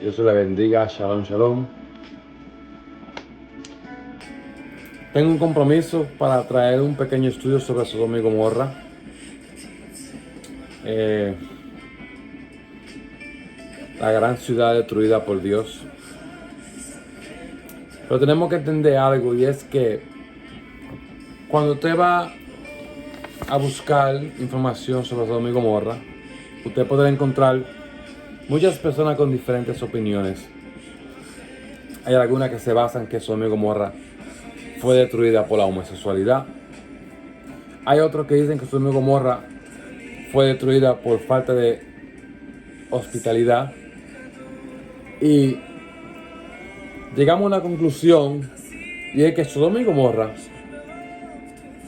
Dios le bendiga. Shalom, shalom. Tengo un compromiso para traer un pequeño estudio sobre Sodoma y Gomorra. La gran ciudad destruida por Dios. Pero tenemos que entender algo, y es que cuando usted va a buscar información sobre Sodoma y Gomorra, usted podrá encontrar muchas personas con diferentes opiniones. Hay algunas que se basan en que Sodoma y Gomorra fue destruida por la homosexualidad. Hay otros que dicen que Sodoma y Gomorra fue destruida por falta de hospitalidad. Y llegamos a una conclusión, y es que Sodoma y Gomorra,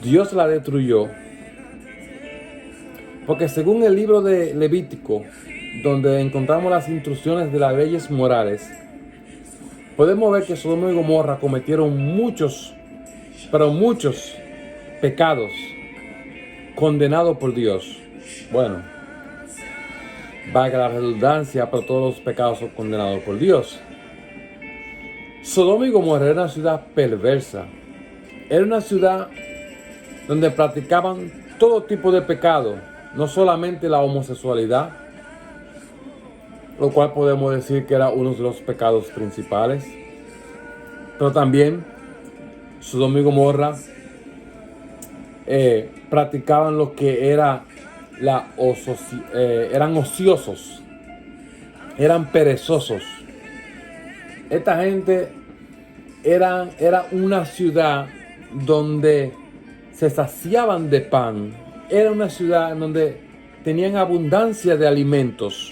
Dios la destruyó porque según el libro de Levítico, donde encontramos las instrucciones de las leyes morales, podemos ver que Sodoma y Gomorra cometieron muchos pecados condenados por Dios. Bueno, valga la redundancia, pero todos los pecados son condenados por Dios. Sodoma y Gomorra era una ciudad perversa. Era una ciudad donde practicaban todo tipo de pecado, no solamente la homosexualidad, lo cual podemos decir que era uno de los pecados principales, pero también Sodoma y Gomorra practicaban lo que era eran ociosos, eran perezosos. Esta gente era una ciudad donde se saciaban de pan. Era una ciudad en donde tenían abundancia de alimentos,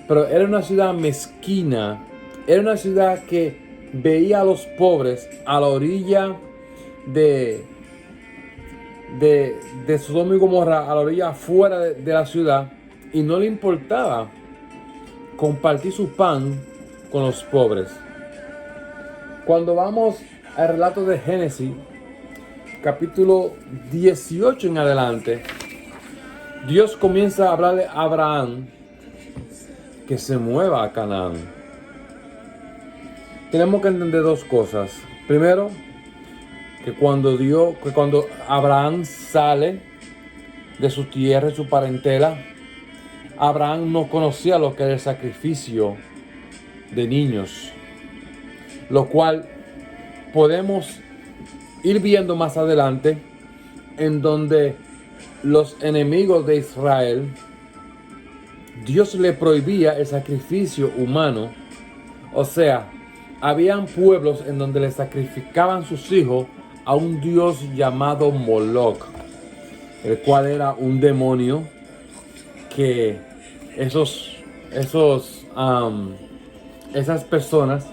pero era una ciudad mezquina. Era una ciudad que veía a los pobres a la orilla de Sodoma y Gomorra, a la orilla afuera de la ciudad, y no le importaba compartir su pan con los pobres. Cuando vamos al relato de Génesis, capítulo 18 en adelante, Dios comienza a hablarle a Abraham que se mueva a Canaán. Tenemos que entender dos cosas. Primero, que cuando Abraham sale de su tierra y su parentela, Abraham no conocía lo que era el sacrificio de niños, lo cual podemos ir viendo más adelante, en donde los enemigos de Israel, Dios le prohibía el sacrificio humano. O sea, habían pueblos en donde le sacrificaban sus hijos a un dios llamado Moloch, el cual era un demonio que esas personas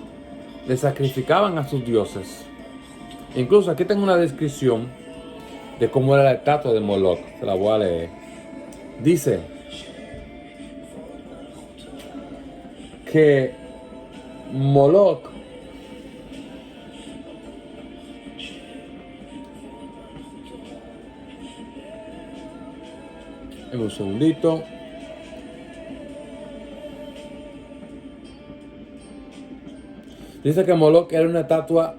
le sacrificaban a sus dioses. Incluso aquí tengo una descripción de cómo era la estatua de Moloch. Se la voy a leer. Dice que Moloch en un segundito. Dice que Moloch era una estatua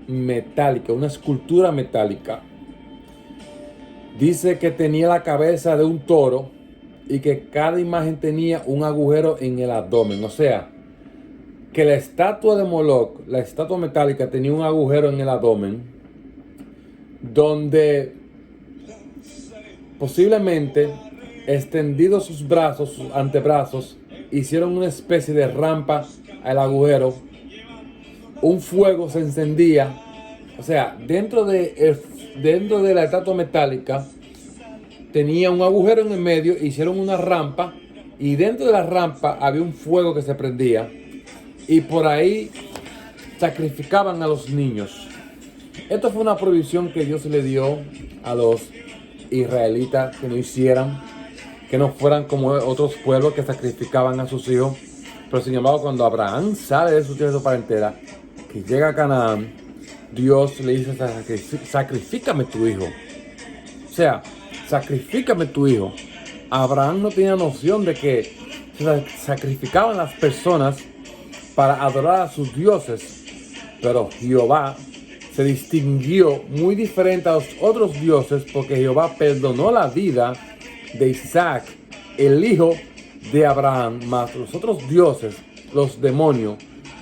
metálica, una escultura metálica. Dice que tenía la cabeza de un toro y que cada imagen tenía un agujero en el abdomen. O sea, que la estatua de Moloch, la estatua metálica, tenía un agujero en el abdomen donde posiblemente extendidos sus brazos, sus antebrazos, hicieron una especie de rampa al agujero. Un fuego se encendía. O sea, dentro de la estatua metálica tenía un agujero en el medio, hicieron una rampa, y dentro de la rampa había un fuego que se prendía, y por ahí sacrificaban a los niños. Esto fue una provisión que Dios le dio a los israelitas, que no hicieran, que no fueran como otros pueblos que sacrificaban a sus hijos. Pero sin embargo, cuando Abraham sale de su tierra y su parentela, que llega a Canaán, Dios le dice: sacrifícame tu hijo. O sea, sacrifícame tu hijo. Abraham no tenía noción de que se sacrificaban las personas para adorar a sus dioses, pero Jehová se distinguió muy diferente a los otros dioses porque Jehová perdonó la vida de Isaac, el hijo de Abraham, mas los otros dioses, los demonios,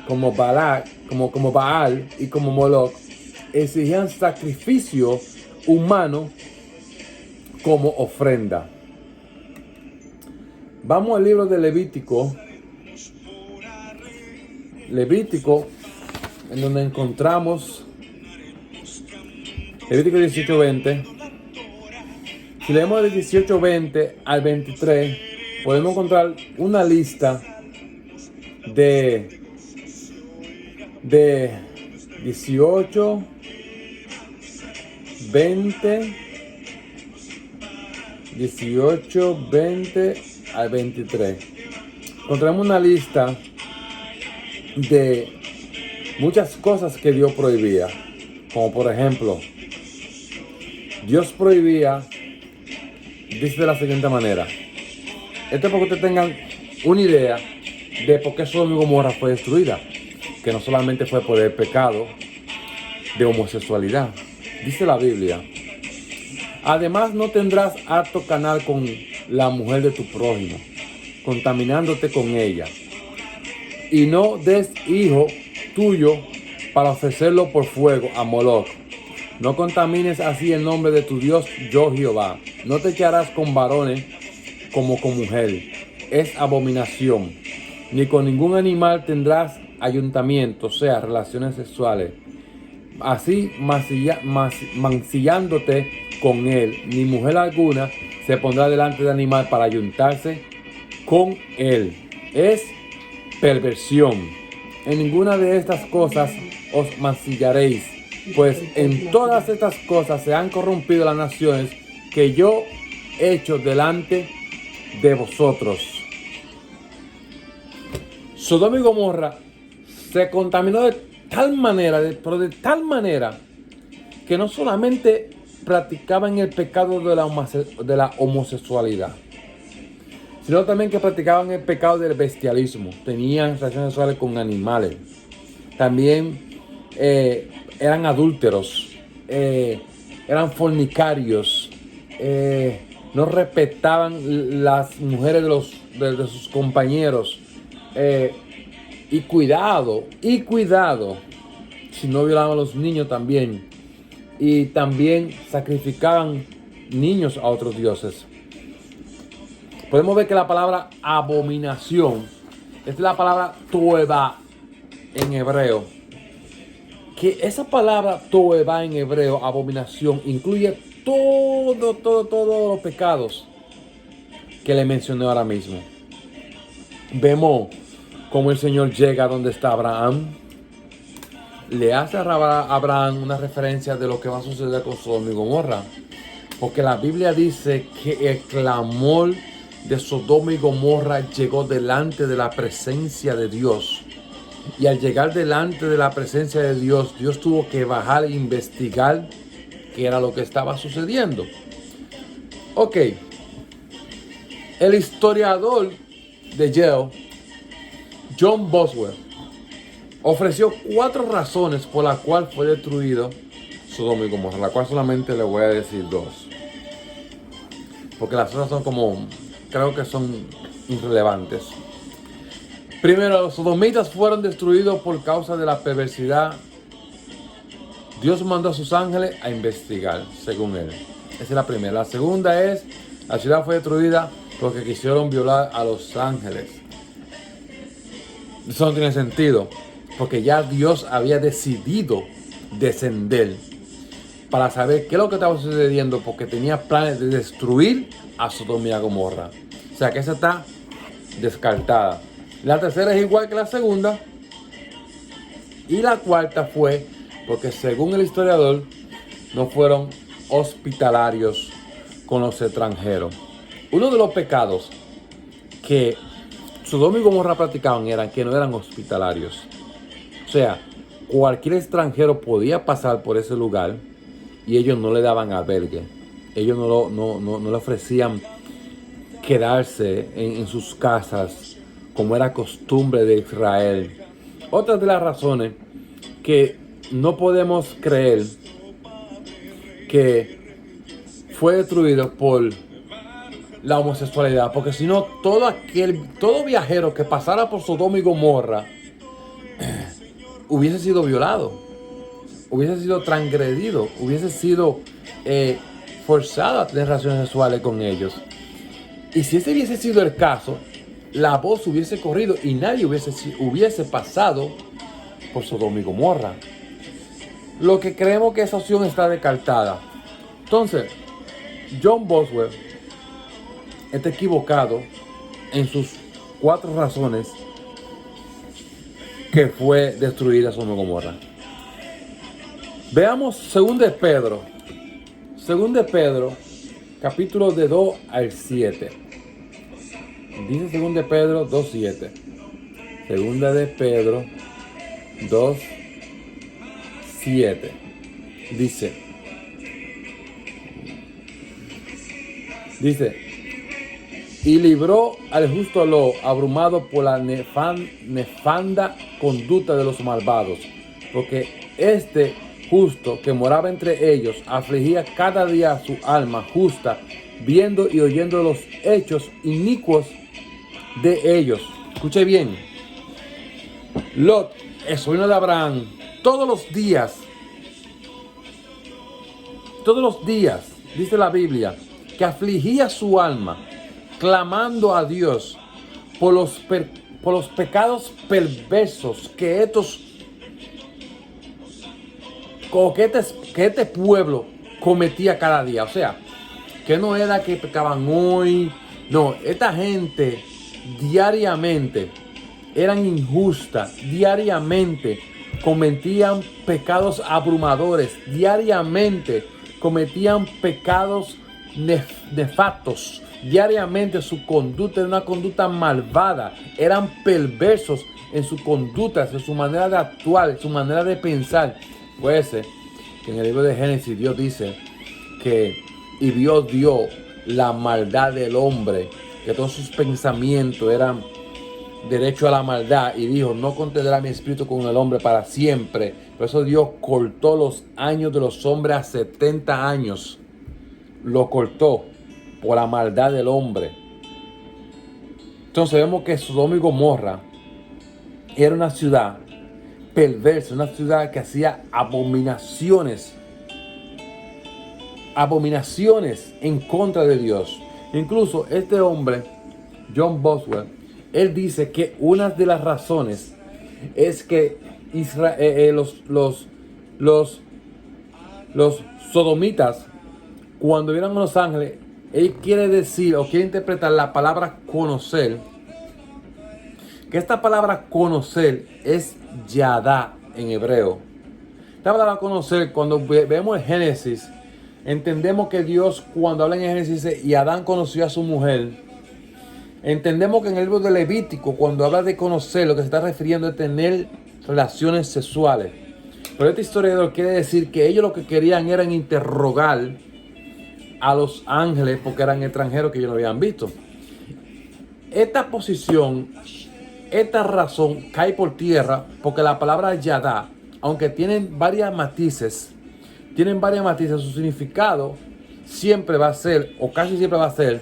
como Baal y como Moloch, exigían sacrificio humano como ofrenda. Vamos al libro de Levítico, en donde encontramos Levítico 18:20. Si leemos del 18:20 al 23, podemos encontrar una lista de 18, 20 al 23. Encontramos una lista de muchas cosas que Dios prohibía. Como por ejemplo, Dios prohibía, dice de la siguiente manera. Esto es para que ustedes tengan una idea de por qué Sodoma y Gomorra fue destruida. Que no solamente fue por el pecado de homosexualidad. Dice la Biblia: además no tendrás acto canal con la mujer de tu prójimo, contaminándote con ella. Y no des hijo tuyo para ofrecerlo por fuego a Moloch. No contamines así el nombre de tu Dios, yo Jehová. No te echarás con varones como con mujer. Es abominación. Ni con ningún animal tendrás ayuntamiento, o sea, relaciones sexuales. Así mancillándote con él. Ni mujer alguna se pondrá delante del animal para ayuntarse con él. Es perversión. En ninguna de estas cosas os mancillaréis, pues en todas estas cosas se han corrompido las naciones que yo he hecho delante de vosotros. Sodoma y Gomorra se contaminó de tal manera, que no solamente practicaban el pecado de la homosexualidad, sino también que practicaban el pecado del bestialismo. Tenían relaciones sexuales con animales. También eran adúlteros, eran fornicarios, no respetaban las mujeres de sus compañeros. Y cuidado, si no violaban a los niños también. Y también sacrificaban niños a otros dioses. Podemos ver que la palabra abominación es la palabra toeba en hebreo. Que esa palabra toeba en hebreo, abominación, incluye todos los pecados que le mencioné ahora mismo. Vemos cómo el Señor llega donde está Abraham. Le hace a Abraham una referencia de lo que va a suceder con Sodoma y Gomorra. Porque la Biblia dice que el clamor de Sodoma y Gomorra llegó delante de la presencia de Dios. Y al llegar delante de la presencia de Dios, Dios tuvo que bajar e investigar qué era lo que estaba sucediendo. Ok. El historiador de Yale, John Boswell, ofreció 4 razones por las cuales fue destruido Sodoma y Gomorra, la cual solamente le voy a decir 2. Porque las otras creo que son irrelevantes. Primero, los sodomitas fueron destruidos por causa de la perversidad. Dios mandó a sus ángeles a investigar, según él. Esa es la primera. La segunda es, la ciudad fue destruida porque quisieron violar a los ángeles. Eso no tiene sentido, porque ya Dios había decidido descender para saber qué es lo que estaba sucediendo, porque tenía planes de destruir a Sodoma y a Gomorra. O sea que esa está descartada. La tercera es igual que la segunda. Y la cuarta fue porque, según el historiador, no fueron hospitalarios con los extranjeros. Uno de los pecados que Sodoma y Gomorra practicaban eran que no eran hospitalarios. O sea, cualquier extranjero podía pasar por ese lugar y ellos no le daban albergue. Ellos no le ofrecían quedarse en sus casas como era costumbre de Israel. Otra de las razones que no podemos creer que fue destruido por la homosexualidad, porque si no, todo viajero que pasara por Sodoma y Gomorra hubiese sido violado, hubiese sido transgredido, hubiese sido forzado a tener relaciones sexuales con ellos. Y si ese hubiese sido el caso, la voz hubiese corrido y nadie hubiese pasado por Sodoma y Gomorra. Lo que creemos que esa opción está descartada. Entonces, John Boswell está equivocado en sus 4 razones que fue destruida Sodoma y Gomorra. Veamos 2 de Pedro. 2 de Pedro, capítulo de 2 al 7. Dice 2 de Pedro 2:7. 2 de Pedro 2:7. Dice, y libró al justo Lot, abrumado por la nefanda conducta de los malvados, porque este justo que moraba entre ellos afligía cada día su alma justa, viendo y oyendo los hechos inicuos de ellos. Escuche bien. Lot, el sobrino de Abraham, todos los días, dice la Biblia, que afligía su alma, clamando a Dios por los pecados perversos que este pueblo cometía cada día. O sea, que no era que pecaban hoy, no, esta gente diariamente eran injustas, diariamente cometían pecados abrumadores, diariamente cometían pecados nefastos, diariamente su conducta era una conducta malvada, eran perversos en su conducta, en su manera de actuar, en su manera de pensar. Puede ser que en el libro de Génesis Dios dice que y vio Dios la maldad del hombre, que todos sus pensamientos eran derecho a la maldad, y dijo, no contendrá mi espíritu con el hombre para siempre. Por eso Dios cortó los años de los hombres a 70 años. Lo cortó por la maldad del hombre. Entonces vemos que Sodoma y Gomorra era una ciudad perversa, una ciudad que hacía abominaciones en contra de Dios. Incluso este hombre, John Boswell, él dice que una de las razones es que los sodomitas, cuando vieron a los ángeles, él quiere decir o quiere interpretar la palabra conocer, que esta palabra conocer es yadá en hebreo. Esta palabra conocer, cuando vemos en Génesis, entendemos que Dios, cuando habla en Génesis, dice, y Adán conoció a su mujer. Entendemos que en el libro de Levítico, cuando habla de conocer, lo que se está refiriendo es tener relaciones sexuales. Pero este historiador quiere decir que ellos lo que querían era interrogar a los ángeles porque eran extranjeros que ellos no habían visto. Esta posición, esta razón cae por tierra porque la palabra yadá, aunque tienen varias matices, su significado siempre va a ser, o casi siempre va a ser,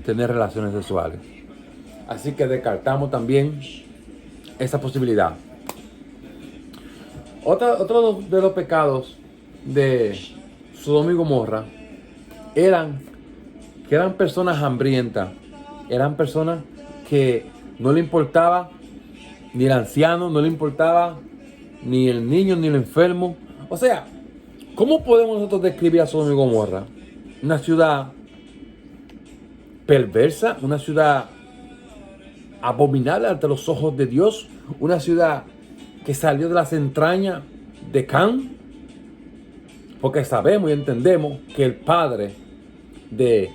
tener relaciones sexuales. Así que descartamos también esa posibilidad. Otro de los pecados de Sodoma y Gomorra eran personas hambrientas, eran personas que no le importaba ni el anciano, no le importaba ni el niño ni el enfermo. O sea, ¿cómo podemos nosotros describir a Sodoma y Gomorra? Una ciudad perversa, una ciudad abominable ante los ojos de Dios, una ciudad que salió de las entrañas de Cam, porque sabemos y entendemos que el padre de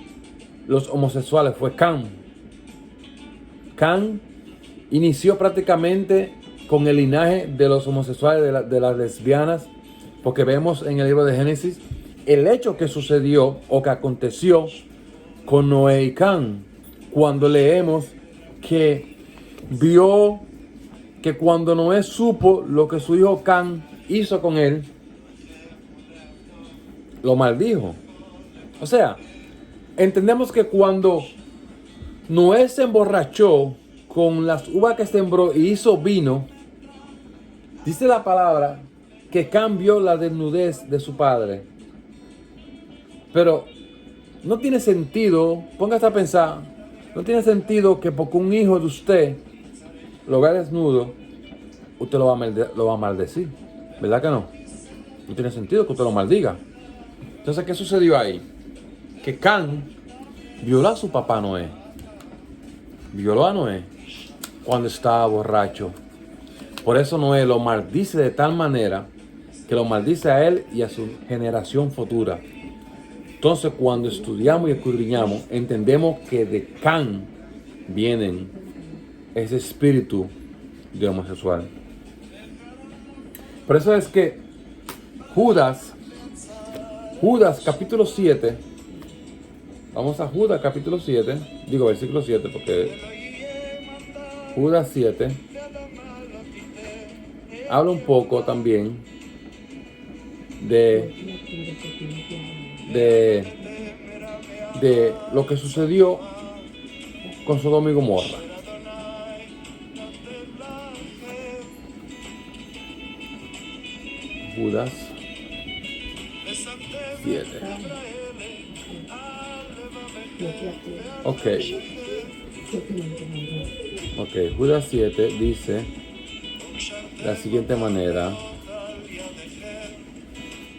los homosexuales fue Cam. Cam inició prácticamente con el linaje de los homosexuales, de las lesbianas, porque vemos en el libro de Génesis el hecho que sucedió o que aconteció con Noé y Cam, cuando leemos que vio que cuando Noé supo lo que su hijo Can hizo con él, lo maldijo. O sea, entendemos que cuando Noé se emborrachó con las uvas que sembró y hizo vino, dice la palabra que cambió la desnudez de su padre. Pero no tiene sentido, póngase a pensar, no tiene sentido que porque un hijo de usted lo vea desnudo, usted lo va a maldecir. ¿Verdad que no? No tiene sentido que usted lo maldiga. Entonces, ¿qué sucedió ahí? Que Can violó a su papá Noé. Violó a Noé cuando estaba borracho. Por eso Noé lo maldice de tal manera que lo maldice a él y a su generación futura. Entonces, cuando estudiamos y escudriñamos, entendemos que de Can vienen ese espíritu de homosexual. Por eso es que Judas capítulo 7, vamos a Judas capítulo 7, digo versículo 7 porque Judas 7 habla un poco también de lo que sucedió con Sodoma y Gomorra. Judas 7. Ok, Judas 7 dice de la siguiente manera: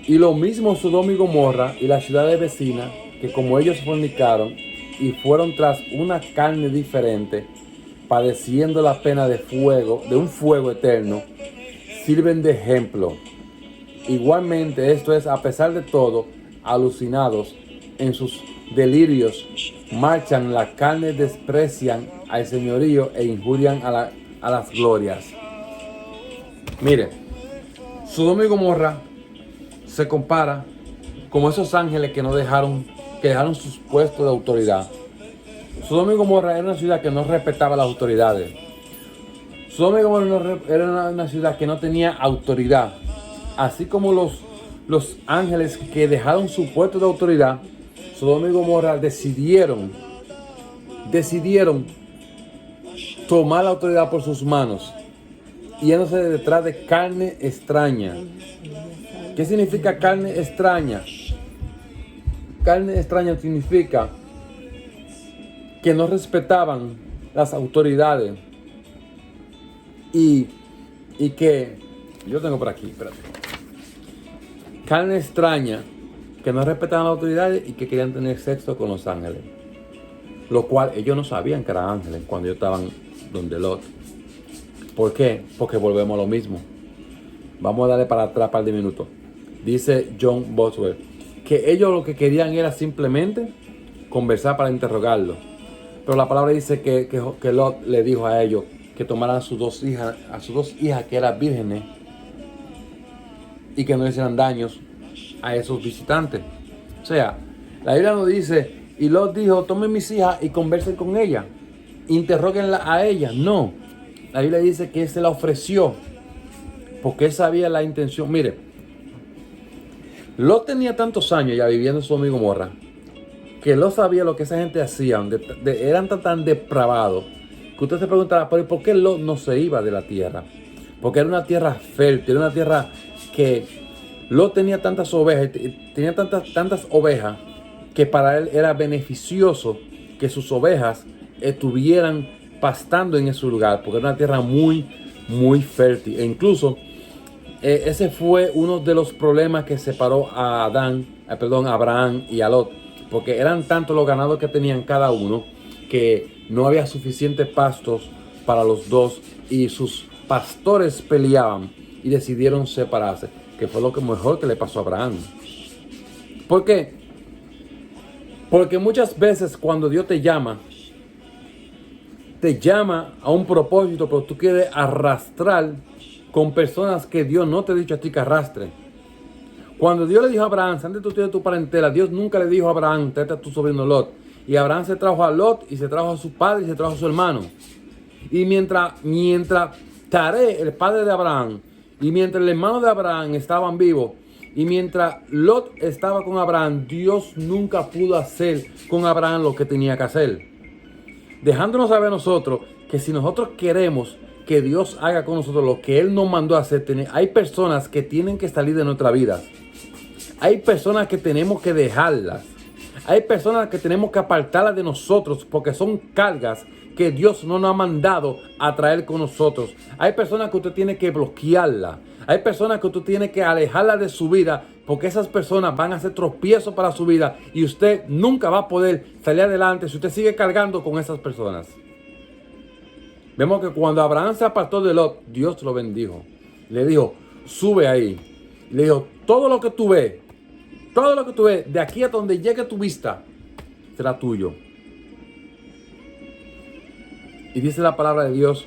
y lo mismo Sodoma y Gomorra y las ciudades vecinas, que como ellos fornicaron y fueron tras una carne diferente, padeciendo la pena de un fuego eterno, sirven de ejemplo. Igualmente, esto es, a pesar de todo, alucinados en sus delirios, marchan la carne, desprecian al señorío e injurian a las glorias. Mire, Sodoma y Gomorra se compara como esos ángeles que dejaron sus puestos de autoridad. Sodoma y Gomorra era una ciudad que no respetaba las autoridades. Sodoma y Gomorra era una ciudad que no tenía autoridad. Así como los ángeles que dejaron su puesto de autoridad, Sodoma y Gomorra decidieron tomar la autoridad por sus manos, yéndose detrás de carne extraña. ¿Qué significa carne extraña? Carne extraña significa que no respetaban las autoridades y que yo tengo por aquí, espérate. Carne extraña, que no respetaban las autoridades y que querían tener sexo con los ángeles. Lo cual ellos no sabían que eran ángeles cuando ellos estaban donde Lot. ¿Por qué? Porque volvemos a lo mismo. Vamos a darle para atrás un par de minutos. Dice John Boswell que ellos lo que querían era simplemente conversar para interrogarlo. Pero la palabra dice que Lot le dijo a ellos que tomaran a sus dos hijas que eran vírgenes y que no hicieran daños a esos visitantes. O sea, la Biblia nos dice, y Lot dijo, tomen mis hijas y conversen con ellas, interróguenla a ellas. No, la Biblia dice que él se la ofreció porque él sabía la intención. Mire, Lot tenía tantos años ya viviendo en Sodoma y Gomorra que Lot sabía lo que esa gente hacía, eran tan depravados que usted se preguntará, ¿pero por qué Lot no se iba de la tierra? Porque era una tierra fértil, era una tierra que Lot tenía tantas ovejas, tenía tantas ovejas que para él era beneficioso que sus ovejas estuvieran pastando en ese lugar, porque era una tierra muy, muy fértil. E incluso ese fue uno de los problemas que separó a Abraham y a Lot, porque eran tantos los ganados que tenían cada uno que no había suficientes pastos para los dos y sus pastores peleaban y decidieron separarse, que fue lo que mejor que le pasó a Abraham. ¿Por qué? Porque muchas veces cuando Dios te llama a un propósito, pero tú quieres arrastrar con personas que Dios no te ha dicho a ti que arrastre. Cuando Dios le dijo a Abraham, antes tú tienes tu parentela, Dios nunca le dijo a Abraham, trata a tu sobrino Lot. Y Abraham se trajo a Lot y se trajo a su padre y se trajo a su hermano. Y mientras Taré, el padre de Abraham, y mientras el hermano de Abraham estaban vivos, y mientras Lot estaba con Abraham, Dios nunca pudo hacer con Abraham lo que tenía que hacer. Dejándonos saber a nosotros que si nosotros queremos que Dios haga con nosotros lo que Él nos mandó a hacer, hay personas que tienen que salir de nuestra vida. Hay personas que tenemos que dejarlas. Hay personas que tenemos que apartarlas de nosotros porque son cargas que Dios no nos ha mandado a traer con nosotros. Hay personas que usted tiene que bloquearlas. Hay personas que usted tiene que alejarlas de su vida porque esas personas van a ser tropiezos para su vida y usted nunca va a poder salir adelante si usted sigue cargando con esas personas. Vemos que cuando Abraham se apartó de Lot, Dios lo bendijo. Le dijo, sube ahí. Le dijo, todo lo que tú ves, de aquí a donde llegue tu vista, será tuyo. Y dice la palabra de Dios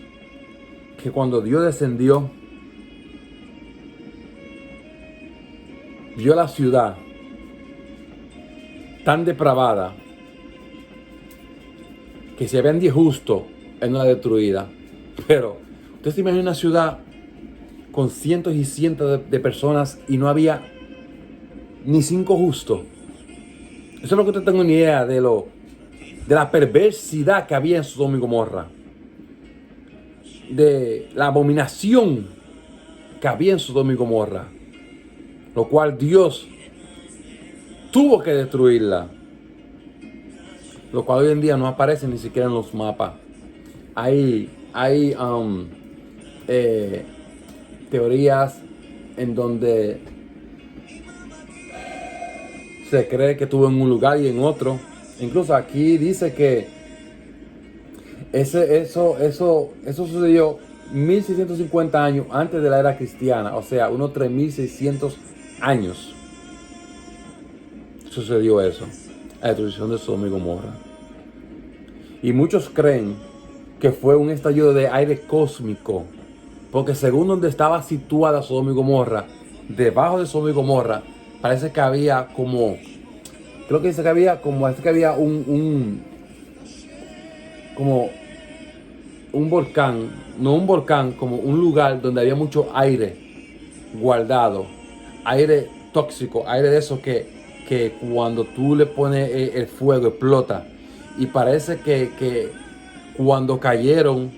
que cuando Dios descendió, vio la ciudad tan depravada que si habían 10 justos, Él no la destruida. Pero usted se imagina una ciudad con cientos y cientos de personas y no había ni 5 justos. Eso es lo que usted tenga una idea de la perversidad que había en Sodoma y Gomorra, de la abominación que había en Sodoma y Gomorra, lo cual Dios tuvo que destruirla, lo cual hoy en día no aparece ni siquiera en los mapas. Hay teorías en donde se cree que estuvo en un lugar y en otro. Incluso aquí dice que eso sucedió 1650 años antes de la era cristiana, o sea, unos 3600 años sucedió eso, la destrucción de Sodoma y Gomorra. Y muchos creen que fue un estallido de aire cósmico, porque según donde estaba situada Sodoma y Gomorra, debajo de Sodoma y Gomorra, parece que había como, creo que dice que había como, parece que había como un volcán, no un volcán, como un lugar donde había mucho aire guardado, aire tóxico, aire de esos que cuando tú le pones el fuego explota. Y parece que cuando cayeron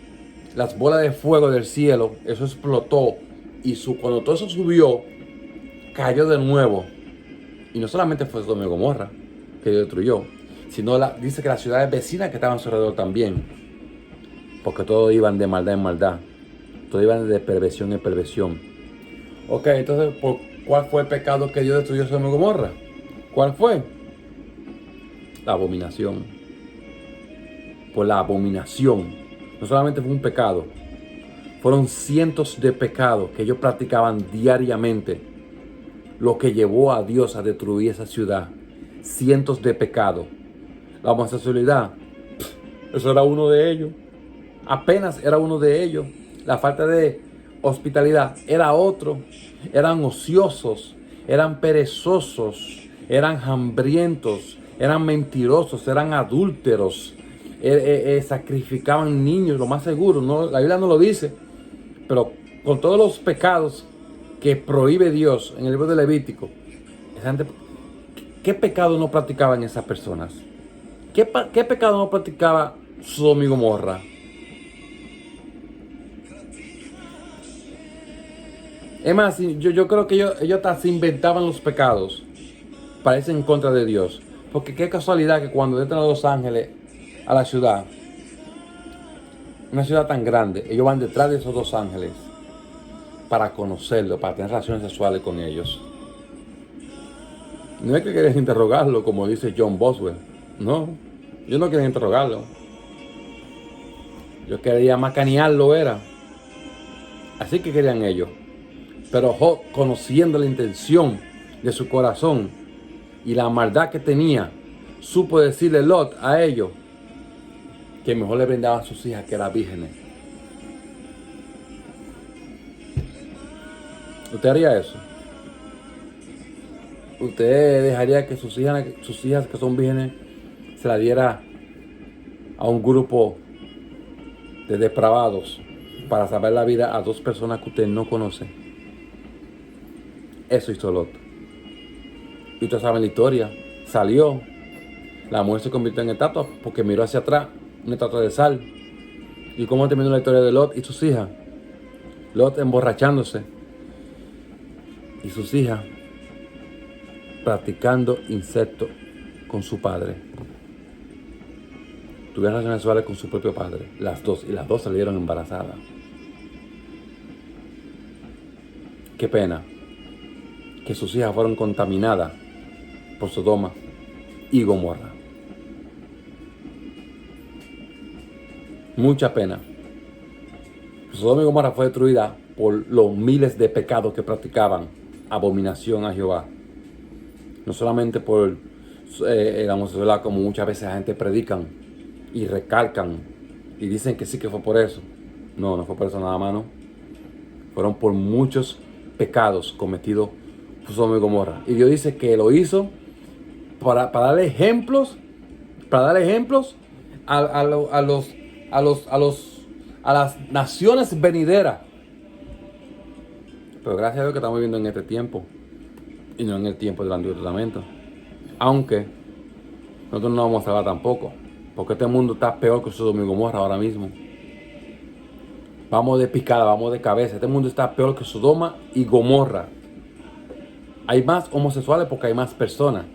las bolas de fuego del cielo, eso explotó y cuando todo eso subió, cayó de nuevo. Y no solamente fue Sodoma y Gomorra que destruyó, sino dice que las ciudades vecinas que estaban a su alrededor también, porque todos iban de maldad en maldad, todos iban de perversión en perversión. Ok, entonces, ¿cuál fue el pecado que Dios destruyó Sodoma y Gomorra? ¿Cuál fue? La abominación. Por la abominación. No solamente fue un pecado, fueron cientos de pecados que ellos practicaban diariamente, lo que llevó a Dios a destruir esa ciudad. Cientos de pecados. La homosexualidad, eso era uno de ellos. Apenas era uno de ellos. La falta de hospitalidad era otro. Eran ociosos, eran perezosos, eran hambrientos, eran mentirosos, eran adúlteros, sacrificaban niños, lo más seguro. No, la Biblia no lo dice, pero con todos los pecados que prohíbe Dios en el libro de Levítico, ¿qué pecado no practicaban esas personas? ¿Qué pecado no practicaba Sodoma y Gomorra? Es más, yo creo que ellos hasta se inventaban los pecados para irse en contra de Dios. Porque qué casualidad que cuando entran a Los Ángeles a la ciudad, una ciudad tan grande, ellos van detrás de esos 2 ángeles para conocerlo, para tener relaciones sexuales con ellos. No es que querían interrogarlo, como dice John Boswell. No, ellos no querían interrogarlo. Yo quería macanearlo, era. Así que querían ellos. Pero Job, conociendo la intención de su corazón y la maldad que tenía, supo decirle Lot a ellos que mejor le brindaba a sus hijas que eran vírgenes. ¿Usted haría eso? ¿Usted dejaría que sus hijas que son vírgenes se la diera a un grupo de depravados para salvar la vida a dos personas que usted no conoce. Eso hizo Lot. Y ustedes saben la historia. Salió. La mujer se convirtió en estatua porque miró hacia atrás, una estatua de sal. ¿Y cómo terminó la historia de Lot y sus hijas? Lot emborrachándose. Y sus hijas practicando incesto con su padre. Tuvieron relaciones sexuales con su propio padre. Las dos. Y las dos salieron embarazadas. Qué pena que sus hijas fueron contaminadas por Sodoma y Gomorra. Mucha pena. Sodoma y Gomorra fue destruida por los miles de pecados que practicaban abominación a Jehová. No solamente por la homosexualidad, como muchas veces la gente predican y recalcan y dicen que sí que fue por eso. No, no fue por eso nada más, no. Fueron por muchos pecados cometidos por Sodoma y Gomorra. Y Dios dice que lo hizo para darle ejemplos, a las naciones venideras. Pero gracias a Dios que estamos viviendo en este tiempo y no en el tiempo del Antiguo Testamento. Aunque nosotros no vamos a salvar tampoco, porque este mundo está peor que Sodoma y Gomorra ahora mismo. Vamos de picada, vamos de cabeza. Este mundo está peor que Sodoma y Gomorra. Hay más homosexuales porque hay más personas.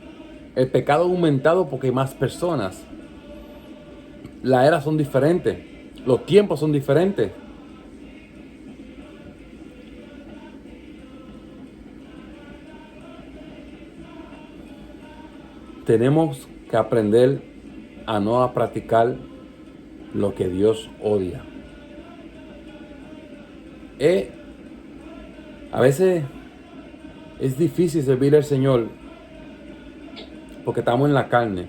El pecado ha aumentado porque hay más personas. Las eras son diferentes. Los tiempos son diferentes. Tenemos que aprender a no practicar lo que Dios odia. A veces es difícil servir al Señor porque estamos en la carne,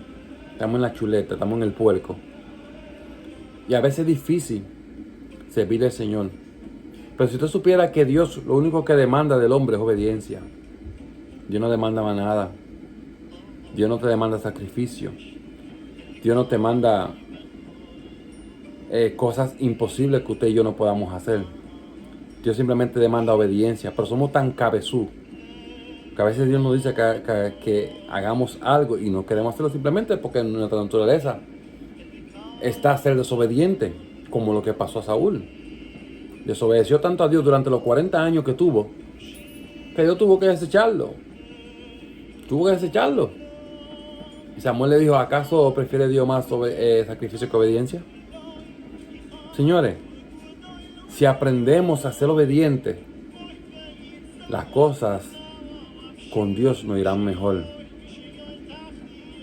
estamos en la chuleta, estamos en el puerco. Y a veces es difícil servir al Señor. Pero si usted supiera que Dios lo único que demanda del hombre es obediencia. Dios no demanda más nada. Dios no te demanda sacrificio. Dios no te manda cosas imposibles que usted y yo no podamos hacer. Dios simplemente demanda obediencia. Pero somos tan cabezú que a veces Dios nos dice que hagamos algo y no queremos hacerlo simplemente porque nuestra naturaleza está a ser desobediente, como lo que pasó a Saúl. Desobedeció tanto a Dios durante los 40 años que tuvo, que Dios tuvo que desecharlo. Y Samuel le dijo, ¿acaso prefiere Dios más sacrificio que obediencia? Señores, si aprendemos a ser obedientes, las cosas con Dios nos irán mejor.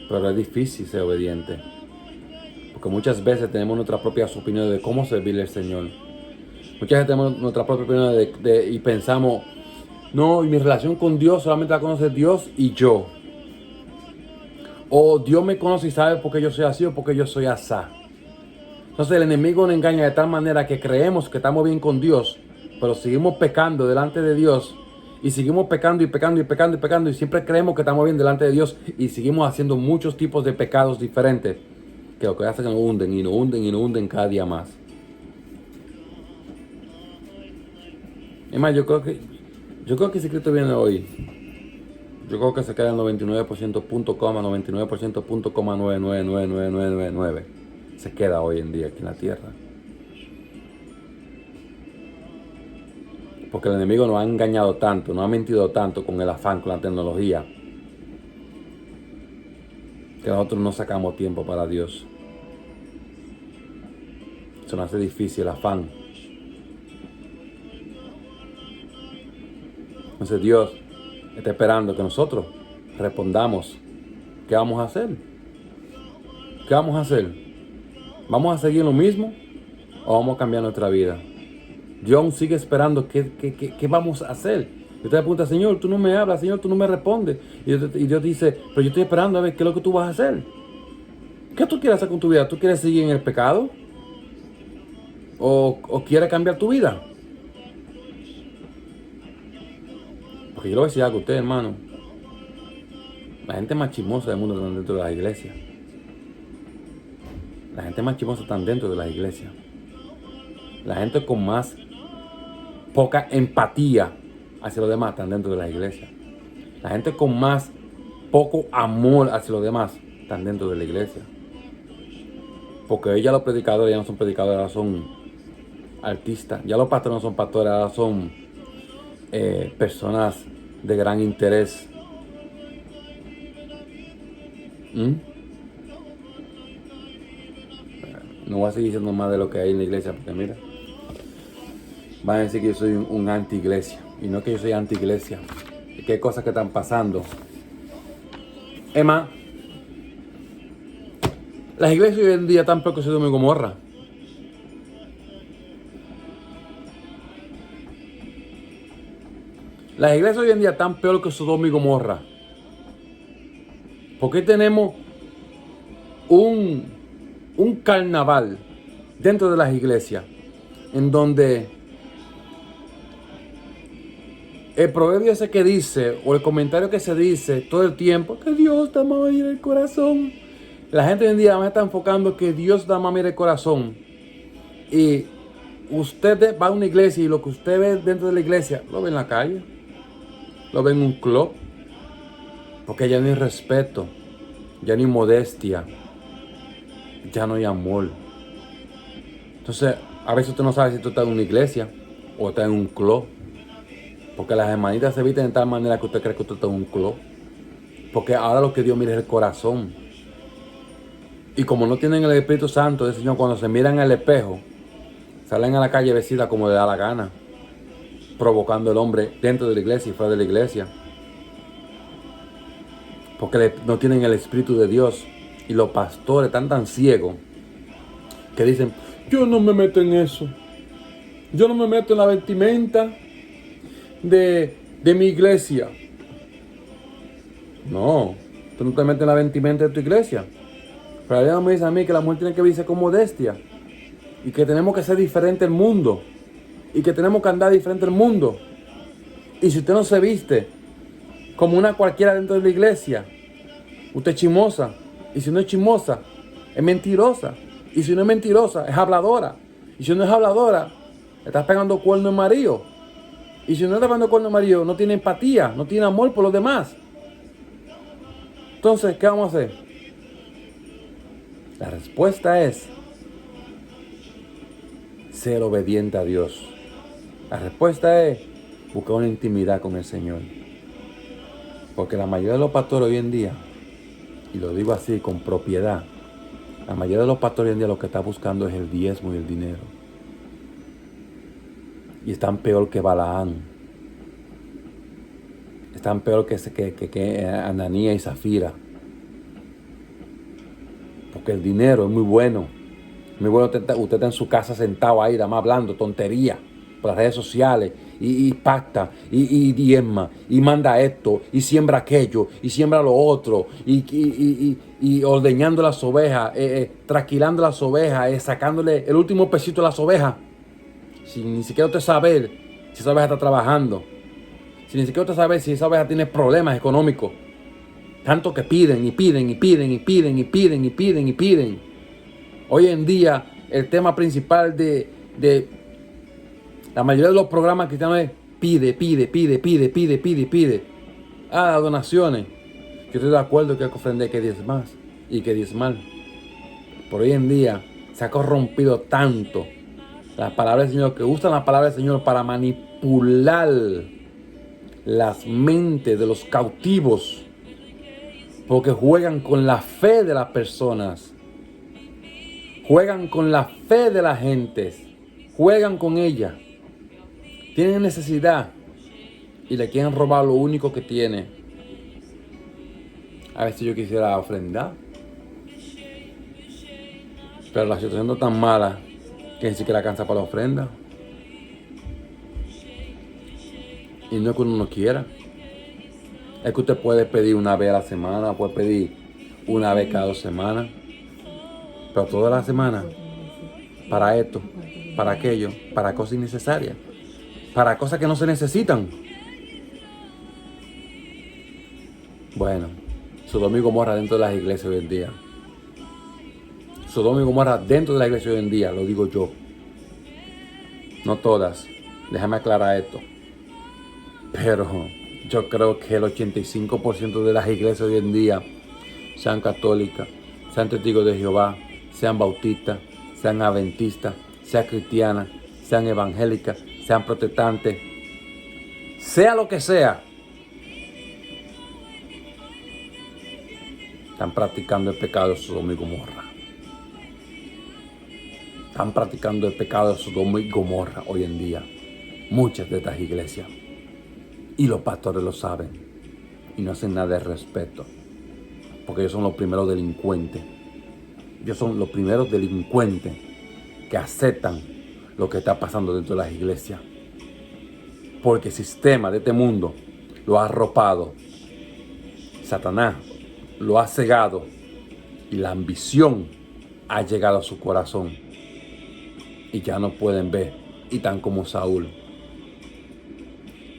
Pero es difícil ser obediente. Porque muchas veces tenemos nuestras propias opiniones de cómo servirle al Señor. Muchas veces tenemos nuestra propia opinión y pensamos, no, mi relación con Dios solamente la conoce Dios y yo. O Dios me conoce y sabe por qué yo soy así o por qué yo soy asá. Entonces el enemigo nos engaña de tal manera que creemos que estamos bien con Dios, pero seguimos pecando delante de Dios. Y seguimos pecando y siempre creemos que estamos bien delante de Dios y seguimos haciendo muchos tipos de pecados diferentes que lo que hacen es que nos hunden cada día más. Es más, yo creo que ese Cristo viene hoy. Yo creo que se queda en 99% punto coma 99% punto coma 9999999. Se queda hoy en día aquí en la tierra. Porque el enemigo nos ha engañado tanto, nos ha mentido tanto con el afán, con la tecnología, que nosotros no sacamos tiempo para Dios. Se nos hace difícil el afán. Entonces Dios está esperando que nosotros respondamos. ¿Qué vamos a hacer? ¿Qué vamos a hacer? ¿Vamos a seguir lo mismo o vamos a cambiar nuestra vida? Dios aún sigue esperando qué vamos a hacer. Y usted pregunta, Señor, tú no me hablas, Señor, tú no me respondes. Y Dios dice, pero yo estoy esperando a ver qué es lo que tú vas a hacer. ¿Qué tú quieres hacer con tu vida? ¿Tú quieres seguir en el pecado? ¿O quieres cambiar tu vida? Porque yo le voy a decir algo a usted, hermano. La gente más chismosa del mundo está dentro de las iglesias. La gente más chismosa está dentro de las iglesias. La gente con más poca empatía hacia los demás están dentro de la iglesia. La gente con más poco amor hacia los demás están dentro de la iglesia. Porque ya los predicadores ya no son predicadores, ahora son artistas. Ya los pastores no son pastores, ahora son personas de gran interés. No voy a seguir diciendo más de lo que hay en la iglesia, porque mira, van a decir que yo soy un anti-iglesia. Y no es que yo soy anti-iglesia, es que hay cosas que están pasando. Es más, las iglesias hoy en día están peor que Sodoma y Gomorra. Las iglesias hoy en día están peor que Sodoma y Gomorra. Porque tenemos un carnaval dentro de las iglesias en donde el proverbio ese que dice, o el comentario que se dice todo el tiempo, que Dios da más en el corazón. La gente hoy en día me está enfocando que Dios da más en el corazón. Y usted va a una iglesia y lo que usted ve dentro de la iglesia, lo ve en la calle, lo ve en un club. Porque ya no hay respeto, ya no hay modestia, ya no hay amor. Entonces, a veces usted no sabe si tú estás en una iglesia o estás en un club. Porque las hermanitas se visten de tal manera que usted cree que usted está en un club. Porque ahora lo que Dios mira es el corazón. Y como no tienen el Espíritu Santo del Señor, cuando se miran en el espejo, salen a la calle vestidas como le da la gana, provocando al hombre dentro de la iglesia y fuera de la iglesia. Porque no tienen el Espíritu de Dios. Y los pastores están tan ciegos que dicen, yo no me meto en eso. Yo no me meto en la vestimenta de mi iglesia. No, tú no te metes en la vestimenta de tu iglesia. Pero Dios me dice a mí que la mujer tiene que verse con modestia. Y que tenemos que ser diferente al mundo. Y que tenemos que andar diferente al mundo. Y si usted no se viste como una cualquiera dentro de la iglesia, usted es chismosa. Y si no es chismosa, es mentirosa. Y si no es mentirosa, es habladora. Y si no es habladora, estás pegando cuerno en marido. Y si no está pegando cuerno en marido, no tiene empatía, no tiene amor por los demás. Entonces, ¿qué vamos a hacer? La respuesta es ser obediente a Dios. La respuesta es buscar una intimidad con el Señor. Porque la mayoría de los pastores hoy en día, y lo digo así con propiedad, la mayoría de los pastores hoy en día lo que está buscando es el diezmo y el dinero. Y están peor que Balaán. Están peor que Ananías y Zafira. Porque el dinero es muy bueno. Muy bueno usted está en su casa sentado ahí, nada más hablando tontería por las redes sociales. Y pacta, y diezma, y manda esto, y siembra aquello, y siembra lo otro, y ordeñando las ovejas, trasquilando las ovejas, sacándole el último pesito a las ovejas. Sin ni siquiera usted saber si esa oveja está trabajando. Sin ni siquiera usted saber si esa oveja tiene problemas económicos. Tanto que piden, y piden, y piden, y piden, y piden, y piden, y piden. Hoy en día, el tema principal de la mayoría de los programas cristianos es pide. Donaciones. Yo estoy de acuerdo que hay que ofrendar, que diezmar y que diezmar. Por hoy en día se ha corrompido tanto la palabra del Señor, que usan la palabra del Señor para manipular las mentes de los cautivos. Porque juegan con la fe de las personas. Juegan con la fe de la gente. Juegan con ella. Tienen necesidad y le quieren robar lo único que tiene. A ver si yo quisiera ofrendar. Pero la situación está tan mala que ni siquiera alcanza para la ofrenda. Y no es que uno no quiera. Es que usted puede pedir una vez a la semana, puede pedir una vez cada 2 semanas. Pero toda la semana, para esto, para aquello, para cosas innecesarias, para cosas que no se necesitan. Bueno, Sodoma y Gomorra dentro de las iglesias hoy en día. Sodoma y Gomorra dentro de la iglesia hoy en día, lo digo yo. no todas, déjame aclarar esto, pero yo creo que el 85% de las iglesias hoy en día, sean católicas, sean testigos de Jehová, sean bautistas, sean adventistas, sean cristianas, sean evangélicas, sean protestantes, sea lo que sea, están practicando el pecado de Sodoma y Gomorra. Están practicando el pecado de Sodoma y Gomorra hoy en día. Muchas de estas iglesias. Y los pastores lo saben. Y no hacen nada de respeto. Porque ellos son los primeros delincuentes. Ellos son los primeros delincuentes que aceptan lo que está pasando dentro de las iglesias. Porque el sistema de este mundo lo ha arropado. Satanás lo ha cegado. Y la ambición ha llegado a su corazón. Y ya no pueden ver. Y tan como Saúl.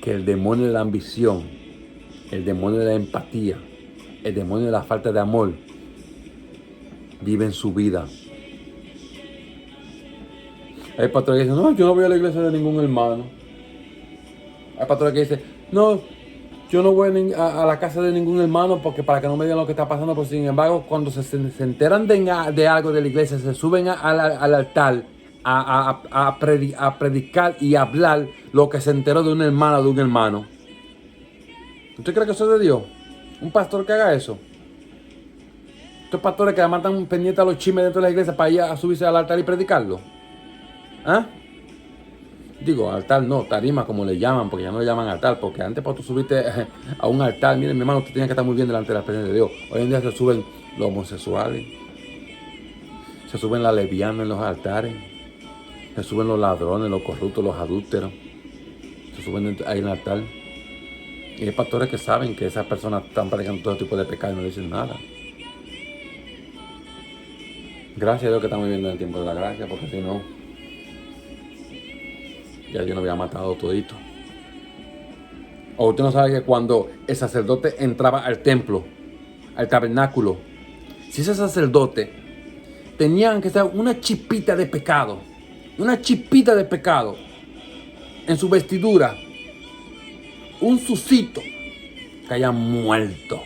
Que el demonio de la ambición, el demonio de la empatía, el demonio de la falta de amor, vive en su vida. Hay pastores que dicen, no, yo no voy a la iglesia de ningún hermano. Hay pastores que dicen, no, yo no voy a la casa de ningún hermano porque para que no me digan lo que está pasando. Pero sin embargo, cuando se enteran de algo de la iglesia, se suben al altar a predicar y hablar lo que se enteró de una hermana o de un hermano. ¿Usted cree que eso es de Dios? ¿Un pastor que haga eso? Estos pastores que además están pendientes a los chismes dentro de la iglesia para ir a subirse al altar y predicarlo. ¿Ah? Digo, altar no, tarima como le llaman, porque ya no le llaman altar, porque antes para tú subirte a un altar, miren mi hermano, usted tenía que estar muy bien delante de la presencia de Dios. Hoy en día se suben los homosexuales, se suben las lesbianas en los altares, se suben los ladrones, los corruptos, los adúlteros, se suben ahí en el altar. Y hay pastores que saben que esas personas están predicando todo tipo de pecado y no dicen nada. Gracias a Dios que estamos viviendo en el tiempo de la gracia, porque si no, ya yo no había matado todito. O usted no sabe que cuando el sacerdote entraba al templo, al tabernáculo, si ese sacerdote tenían que ser una chispita de pecado en su vestidura, un sucito que haya muerto,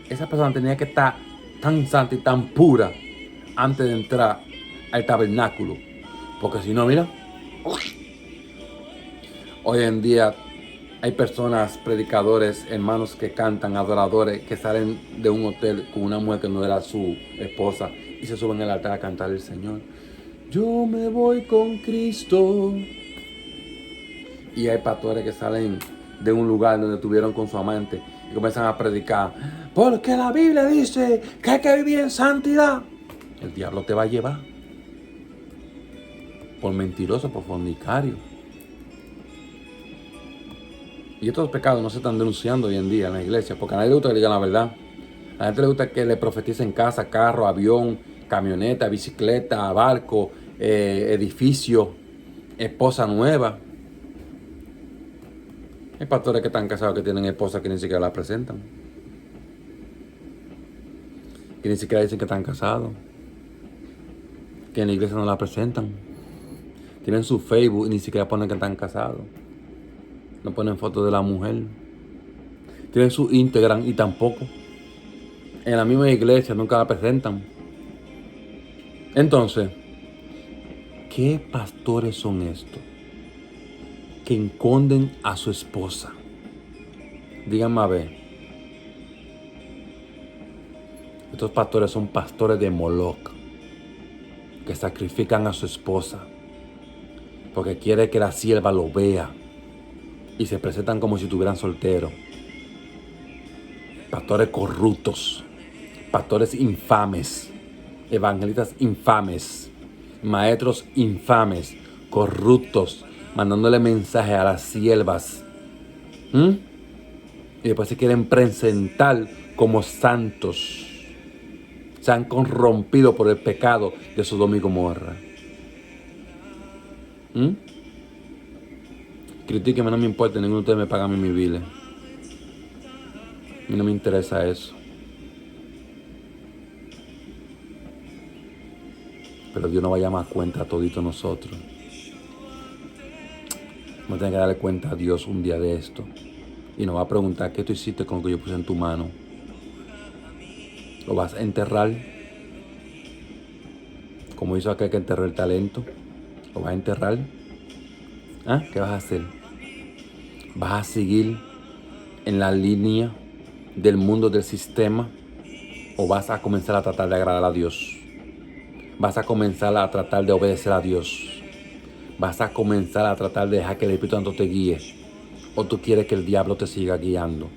esa persona tenía que estar tan santa y tan pura antes de entrar al tabernáculo, porque si no, mira, hoy en día hay personas, predicadores, hermanos que cantan, adoradores, que salen de un hotel con una mujer que no era su esposa y se suben al altar a cantar al Señor. Yo me voy con Cristo. Y hay pastores que salen de un lugar donde estuvieron con su amante y comienzan a predicar. Porque la Biblia dice que hay que vivir en santidad. El diablo te va a llevar. Por mentiroso, por fornicario. Y estos pecados no se están denunciando hoy en día en la iglesia, porque a nadie le gusta que le digan la verdad. A la gente le gusta que le profeticen casa, carro, avión, camioneta, bicicleta, barco, edificio, esposa nueva. Hay pastores que están casados que tienen esposas que ni siquiera la presentan. Que ni siquiera dicen que están casados. Que en la iglesia no la presentan. Tienen su Facebook y ni siquiera ponen que están casados. No ponen fotos de la mujer. Tienen su Instagram y tampoco. En la misma iglesia nunca la presentan. Entonces, ¿qué pastores son estos que esconden a su esposa? Díganme a ver. Estos pastores son pastores de Moloch, que sacrifican a su esposa porque quiere que la sierva lo vea y se presentan como si estuvieran solteros. Pastores corruptos, pastores infames, evangelistas infames, maestros infames, corruptos, mandándole mensajes a las siervas. Y después se quieren presentar como santos. Se han corrompido por el pecado de Sodoma y Gomorra. Critíqueme, no me importa, ninguno de ustedes me paga a mí mi bile. A mí no me interesa eso. Pero Dios no va a llamar cuenta a toditos nosotros. Vamos a tener que darle cuenta a Dios un día de esto. Y nos va a preguntar qué tú hiciste con lo que yo puse en tu mano. ¿Lo vas a enterrar? Como hizo aquel que enterró el talento. ¿Lo vas a enterrar? ¿Ah? ¿Qué vas a hacer? ¿Vas a seguir en la línea del mundo del sistema? ¿O vas a comenzar a tratar de agradar a Dios? ¿Vas a comenzar a tratar de obedecer a Dios? ¿Vas a comenzar a tratar de dejar que el Espíritu Santo te guíe? ¿O tú quieres que el diablo te siga guiando?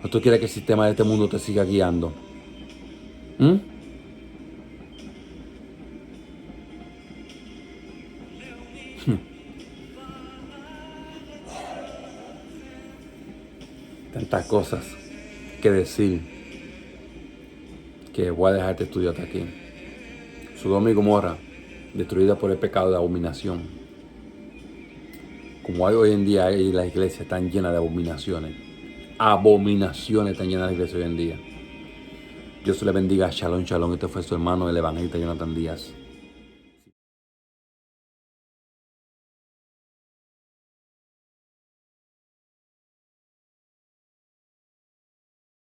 ¿O tú quieres que el sistema de este mundo te siga guiando? ¿Mm? Tantas cosas que decir que voy a dejar este estudio hasta aquí. Sodoma y Gomorra, destruida por el pecado de abominación. Como hay hoy en día, las iglesias están llenas de abominaciones. Abominaciones están llenas de iglesias hoy en día. Dios le bendiga. Shalom, shalom. Este fue su hermano, el evangelista Jonathan Díaz.